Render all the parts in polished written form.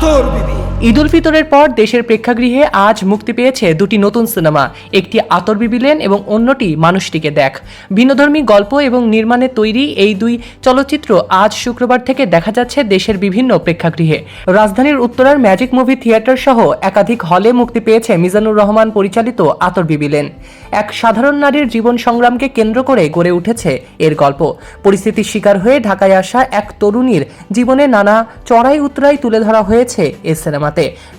আতর বিবি। ঈদ উল ফিতরের পর দেশের প্রেক্ষাগৃহে আজ মুক্তি পেয়েছে দুটি নতুন সিনেমা, একটি আতর বিবি লেন এবং অন্যটি মানুষটিকে দেখ। ভিন্নধর্মী গল্প এবং নির্মাণে তৈরি এই দুই চলচ্চিত্র আজ শুক্রবার থেকে দেখা যাচ্ছে দেশের বিভিন্ন প্রেক্ষাগৃহে। রাজধানীর উত্তরার ম্যাজিক মুভি থিয়েটার সহ একাধিক হলে মুক্তি পেয়েছে মিজানুর রহমান পরিচালিত আতর বিবি লেন। এক সাধারণ নারীর জীবন সংগ্রামকে কেন্দ্র করে গড়ে উঠেছে এর গল্প। পরিস্থিতির শিকার হয়ে ঢাকায় আসা এক তরুণীর জীবনে নানা চড়াই উতরাই তুলে ধরা হয়েছে এ সিনেমাতে।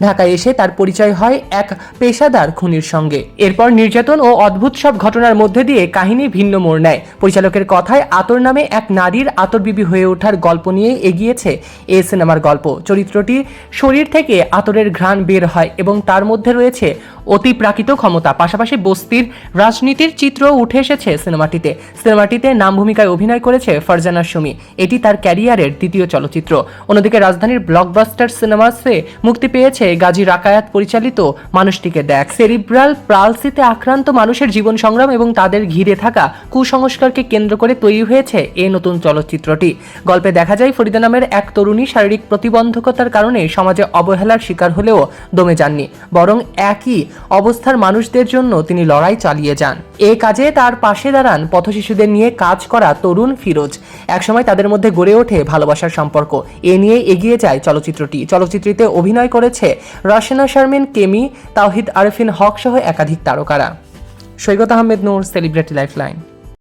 ঢাকায় এসে তার পরিচয় হয় এক পেশাদার খুনির সঙ্গে। এরপর নির্যাতন ও অদ্ভুত সব ঘটনার মধ্যে দিয়ে কাহিনী ভিন্ন মোড় নেয়। পরিচালকের কথায় আতর নামে এক নারীর আতর বিবি হয়ে ওঠার গল্প নিয়ে এগিয়েছে এ সিনেমার গল্প। চরিত্রটির শরীর থেকে আতরের ঘ্রাণ বের হয় এবং তার মধ্যে রয়েছে অতিপ্রাকৃত ক্ষমতা। পাশাপাশি বস্তির রাজনীতির চিত্র উঠে এসেছে সিনেমাটিতে নাম ভূমিকায় অভিনয় করেছে ফারজানা সুমি। এটি তার ক্যারিয়ারের দ্বিতীয় চলচ্চিত্র। অন্যদিকে রাজধানীর ব্লকবাস্টার সিনেমাসে মুক্তি পেয়েছে গাজী রাকায়াত পরিচালিত মানুষটিকে দেখ। সেরিব্রাল পালসিতে আক্রান্ত মানুষের জীবন সংগ্রাম এবং তাদের ঘিরে থাকা কুসংস্কারকে কেন্দ্র করে তৈরি হয়েছে এই নতুন চলচ্চিত্রটি। গল্পে দেখা যায় ফরিদা নামের এক তরুণী শারীরিক প্রতিবন্ধকতার কারণে সমাজে অবহেলার শিকার হলেও দমে যাননি, বরং একই অবস্থার মানুষদের জন্য তিনি লড়াই চালিয়ে যান। এ কাজে তার পাশে দাঁড়ান পথশিশুদের নিয়ে কাজ করা তরুণ ফিরোজ। একসময় তাদের মধ্যে গড়ে ওঠে ভালোবাসার সম্পর্ক। এ নিয়ে এগিয়ে যায় চলচ্চিত্রটিতে অভিনয় করেছে রাশেনা শারমিন, কেমি, তাওহিদ আরেফিন হক সহ একাধিক তারকারা। সৈকত আহমেদ নূর, সেলিব্রিটি লাইফলাইন।